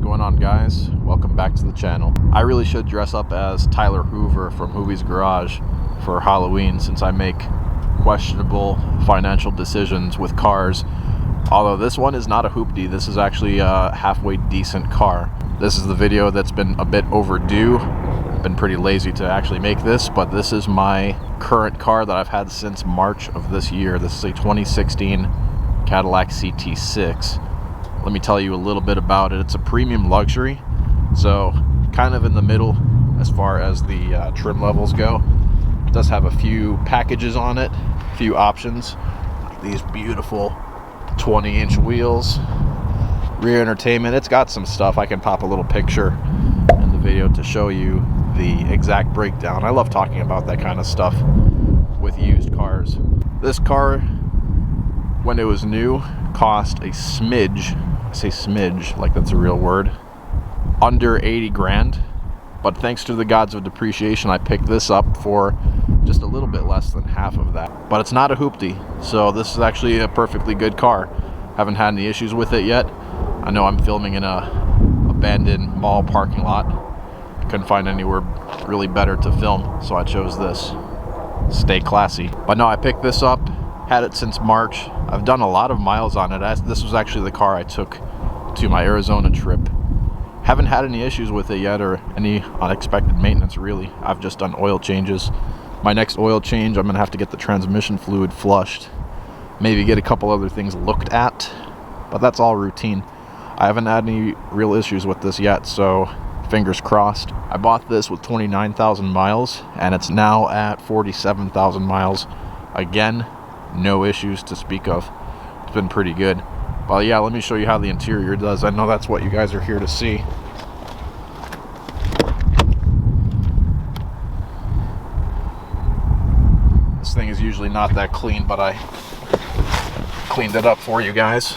going on, guys? Welcome back to the channel. I really should dress up as Tyler Hoover from Hoovy's Garage for Halloween, since I make questionable financial decisions with cars. Although this one is not a hoopty, this is actually a halfway decent car. This is the video that's been a bit overdue. I've been pretty lazy to actually make this, but this is my current car that I've had since March of this year. This is a 2016 Cadillac CT6. Let me tell you a little bit about it. It's a premium luxury, so kind of in the middle as far as the trim levels go. It does have a few packages on it, a few options, like these beautiful 20-inch wheels, rear entertainment. It's got some stuff. I can pop a little picture in the video to show you the exact breakdown. I love talking about that kind of stuff with used cars. This car, when it was new, cost a smidge, I say smidge like that's a real word, under 80 grand. But thanks to the gods of depreciation, I picked this up for just a little bit less than half of that. But it's not a hoopty, so this is actually a perfectly good car. Haven't had any issues with it yet. I know I'm filming in a abandoned mall parking lot. Couldn't find anywhere really better to film, so I chose this. Stay classy. But no, I picked this up, had it since March. I've done a lot of miles on it. This was actually the car I took to my Arizona trip. Haven't had any issues with it yet, or any unexpected maintenance really. I've just done oil changes. My next oil change, I'm gonna have to get the transmission fluid flushed, maybe get a couple other things looked at, but that's all routine. I haven't had any real issues with this yet, so fingers crossed. I bought this with 29,000 miles, and it's now at 47,000 miles. Again, no issues to speak of. It's been pretty good. Well, yeah, let me show you how the interior does. I know that's what you guys are here to see. This thing is usually not that clean, but I cleaned it up for you guys.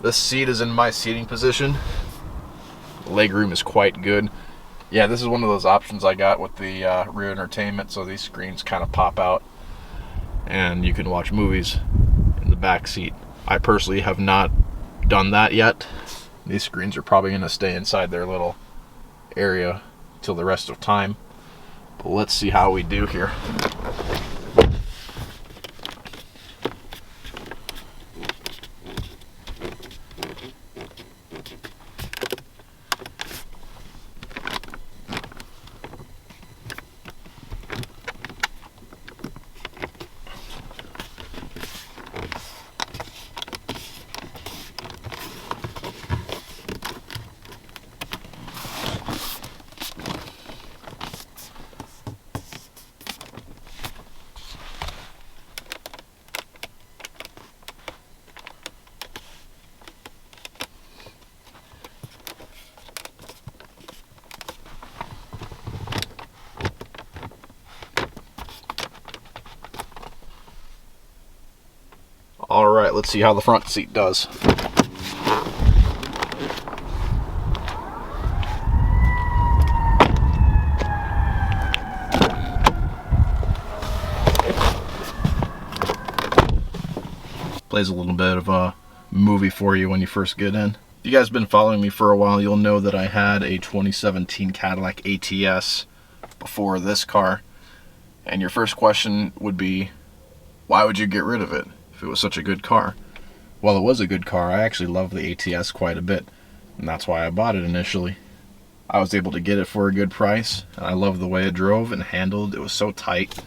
This seat is in my seating position. The legroom is quite good. Yeah, this is one of those options I got with the rear entertainment, so these screens kind of pop out and you can watch movies in the back seat. I personally have not done that yet. These screens are probably going to stay inside their little area till the rest of time. But let's see how we do here. Alright, let's see how the front seat does. Plays a little bit of a movie for you when you first get in. If you guys have been following me for a while, you'll know that I had a 2017 Cadillac ATS before this car. And your first question would be, why would you get rid of it if it was such a good car? Well, it was a good car. I actually love the ATS quite a bit, and that's why I bought it initially. I was able to get it for a good price, and I loved the way it drove and handled. It was so tight,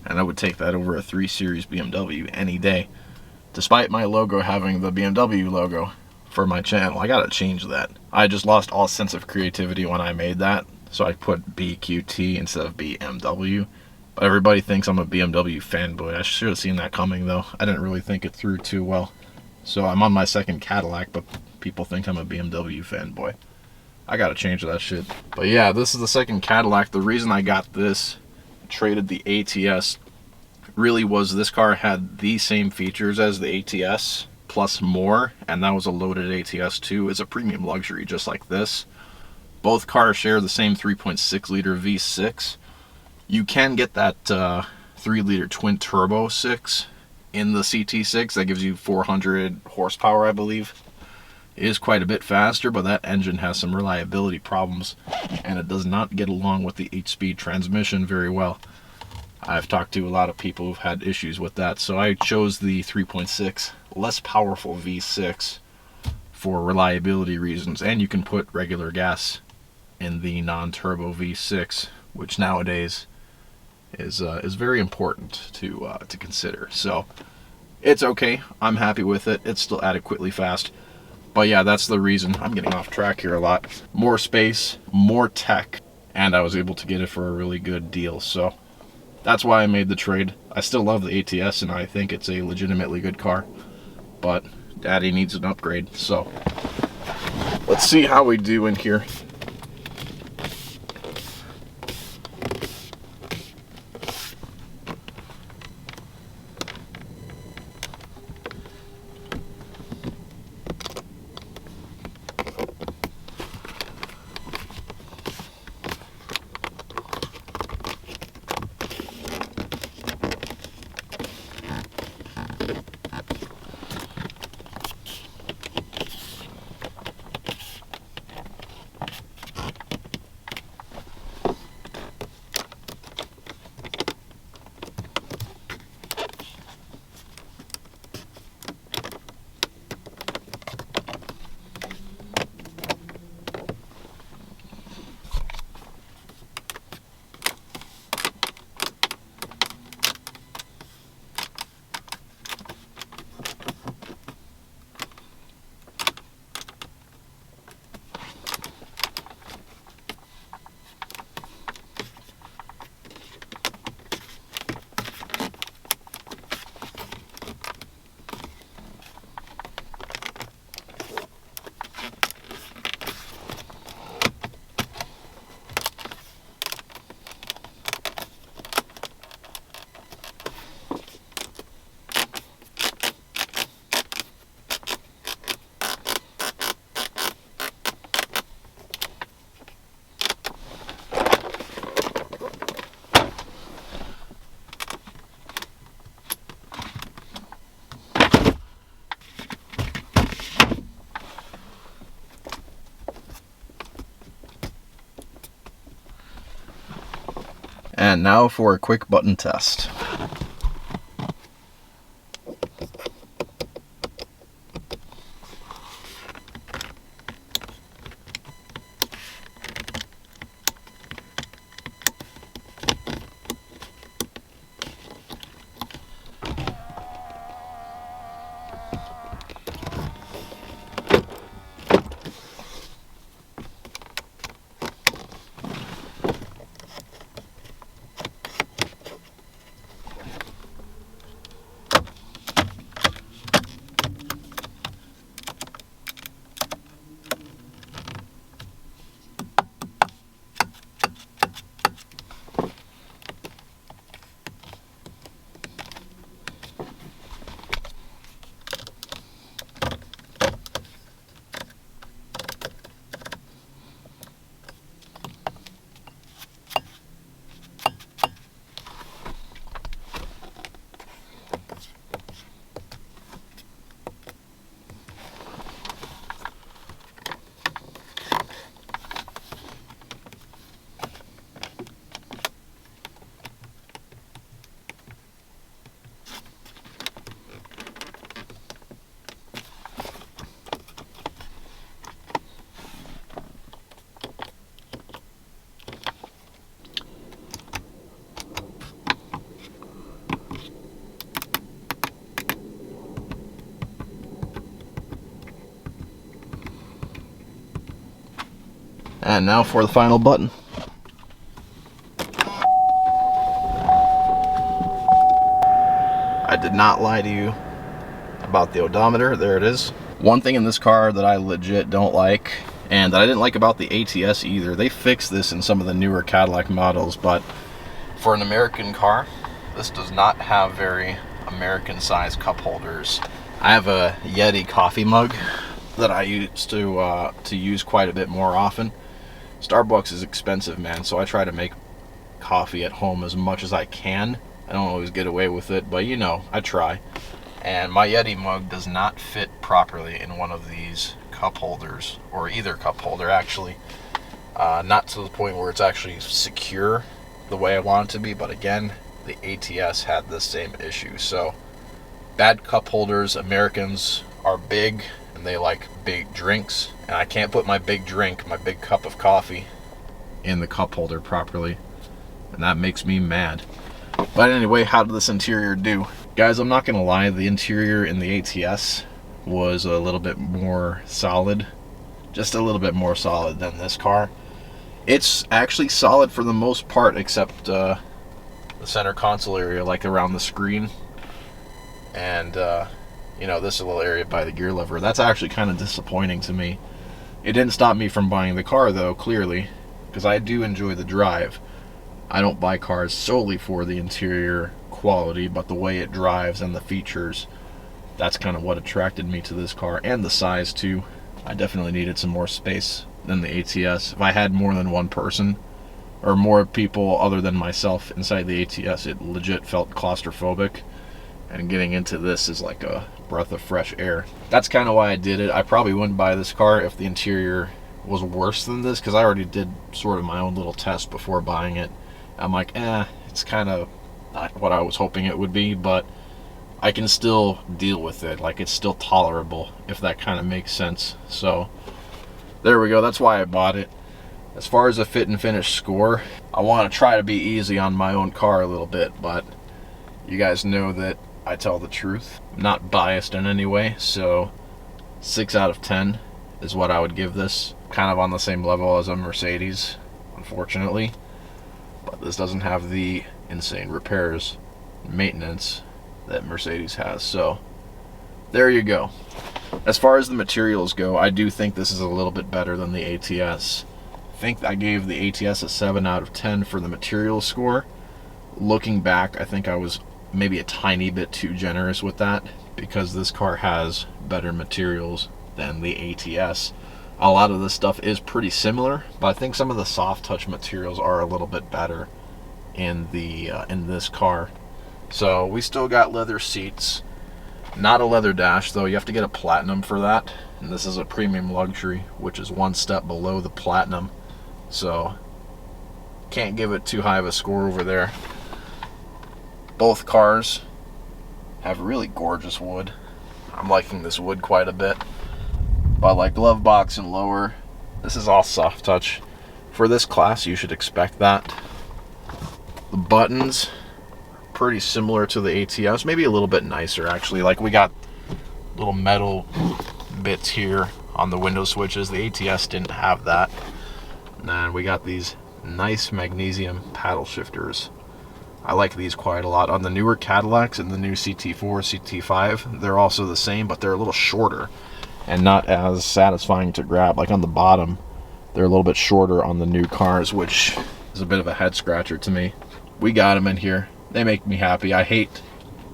and I would take that over a 3 Series BMW any day. Despite my logo having the BMW logo for my channel, I gotta change that. I just lost all sense of creativity when I made that, so I put BQT instead of BMW. But everybody thinks I'm a BMW fanboy. I should have seen that coming, though. I didn't really think it through too well. So I'm on my second Cadillac, but people think I'm a BMW fanboy. I gotta change that shit. But yeah, this is the second Cadillac. The reason I got this, traded the ATS, really was this car had the same features as the ATS, plus more, and that was a loaded ATS too. It's a premium luxury just like this. Both cars share the same 3.6 liter V6. You can get that 3-liter twin turbo 6 in the CT6 that gives you 400 horsepower, I believe. is quite a bit faster, but that engine has some reliability problems, and it does not get along with the 8-speed transmission very well. I've talked to a lot of people who've had issues with that, so I chose the 3.6 less powerful V6 for reliability reasons. And you can put regular gas in the non-turbo V6, which nowadays is very important to consider. So it's okay. I'm happy with it. It's still adequately fast. But yeah, that's the reason. I'm getting off track here a lot. More space, more tech, and I was able to get it for a really good deal. So that's why I made the trade. I still love the ATS, and I think it's a legitimately good car. But Daddy needs an upgrade. So let's see how we do in here. And now for a quick button test. And now for the final button. I did not lie to you about the odometer. There it is. One thing in this car that I legit don't like, and that I didn't like about the ATS either, they fixed this in some of the newer Cadillac models, but for an American car, this does not have very American-sized cup holders. I have a Yeti coffee mug that I used to use quite a bit more often. Starbucks is expensive, man, so I try to make coffee at home as much as I can. I don't always get away with it, but you know, I try. And my Yeti mug does not fit properly in one of these cup holders, or either cup holder actually. Not to the point where it's actually secure the way I want it to be, but again, the ATS had the same issue. So bad cup holders. Americans are big and they like big drinks, and I can't put my big drink, my big cup of coffee, in the cup holder properly, and that makes me mad. But anyway, how did this interior do? Guys, I'm not gonna lie, the interior in the ATS was a little bit more solid, just a little bit more solid than this car. It's actually solid for the most part, except the center console area, like around the screen, and you know, this little area by the gear lever. That's actually kind of disappointing to me. It didn't stop me from buying the car though, clearly, because I do enjoy the drive. I don't buy cars solely for the interior quality, but the way it drives and the features, that's kind of what attracted me to this car, and the size too. I definitely needed some more space than the ATS. If I had more than one person, or more people other than myself inside the ATS, it legit felt claustrophobic, and getting into this is like a breath of fresh air. That's kind of why I did it. I probably wouldn't buy this car if the interior was worse than this, because I already did sort of my own little test before buying it. I'm like, it's kind of not what I was hoping it would be, but I can still deal with it. Like, it's still tolerable, if that kind of makes sense. So there we go. That's why I bought it. As far as a fit and finish score, I want to try to be easy on my own car a little bit, but you guys know that I tell the truth. I'm not biased in any way, so 6 out of 10 is what I would give this. Kind of on the same level as a Mercedes, unfortunately. But this doesn't have the insane repairs, maintenance that Mercedes has. So there you go. As far as the materials go, I do think this is a little bit better than the ATS. I think I gave the ATS a 7 out of 10 for the material score. Looking back, I think I was maybe a tiny bit too generous with that, because this car has better materials than the ATS. A lot of this stuff is pretty similar, but I think some of the soft touch materials are a little bit better in this car. So we still got leather seats, not a leather dash though. You have to get a platinum for that, and this is a premium luxury, which is one step below the platinum, so can't give it too high of a score over there. Both cars have really gorgeous wood. I'm liking this wood quite a bit. But like glove box and lower, this is all soft touch. For this class, you should expect that. The buttons are pretty similar to the ATS, maybe a little bit nicer actually. Like, we got little metal bits here on the window switches. The ATS didn't have that. And we got these nice magnesium paddle shifters. I like these quite a lot. On the newer Cadillacs and the new CT4, CT5, they're also the same, but they're a little shorter and not as satisfying to grab. Like on the bottom, they're a little bit shorter on the new cars, which is a bit of a head scratcher to me. We got them in here. They make me happy. I hate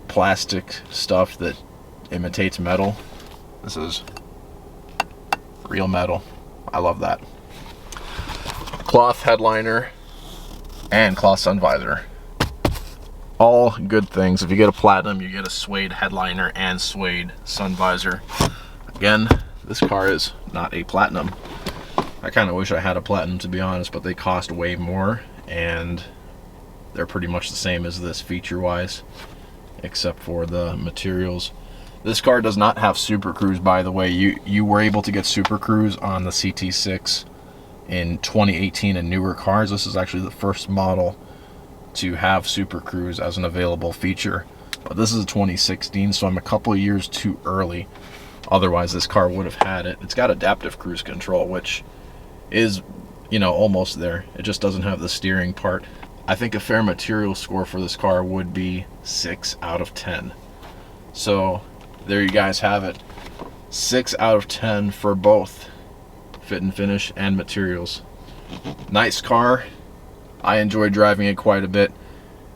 plastic stuff that imitates metal. This is real metal. I love that. Cloth headliner and cloth sun visor. All good things. If you get a platinum, you get a suede headliner and suede sun visor. Again, this car is not a platinum. I kind of wish I had a platinum, to be honest, but they cost way more, and they're pretty much the same as this feature-wise, except for the materials. This car does not have Super Cruise, by the way. You were able to get Super Cruise on the CT6 in 2018 in newer cars. This is actually the first model to have Super Cruise as an available feature, but this is a 2016, so I'm a couple of years too early. Otherwise this car would have had it. It's got adaptive cruise control, which is, you know, almost there. It just doesn't have the steering part. I think a fair material score for this car would be 6 out of 10. So there you guys have it. 6 out of 10 for both fit and finish and materials. Nice car. I enjoy driving it quite a bit.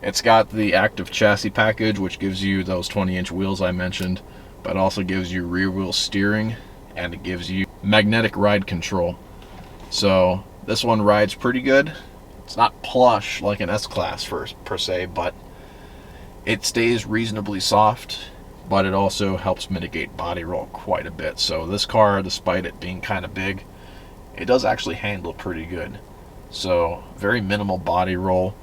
It's got the active chassis package, which gives you those 20-inch wheels I mentioned, but also gives you rear wheel steering, and it gives you magnetic ride control. So this one rides pretty good. It's not plush like an S-Class per se, but it stays reasonably soft but it also helps mitigate body roll quite a bit. So this car, despite it being kind of big, it does actually handle pretty good. So very minimal body roll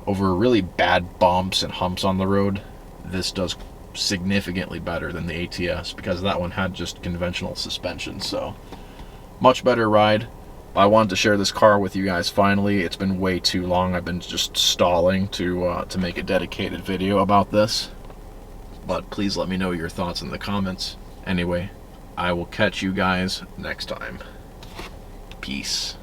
over really bad bumps and humps on the road. This does significantly better than the ATS because that one had just conventional suspension. So much better ride. I wanted to share this car with you guys finally. It's been way too long. I've been just stalling to make a dedicated video about this. But please let me know your thoughts in the comments. Anyway, I will catch you guys next time. Peace.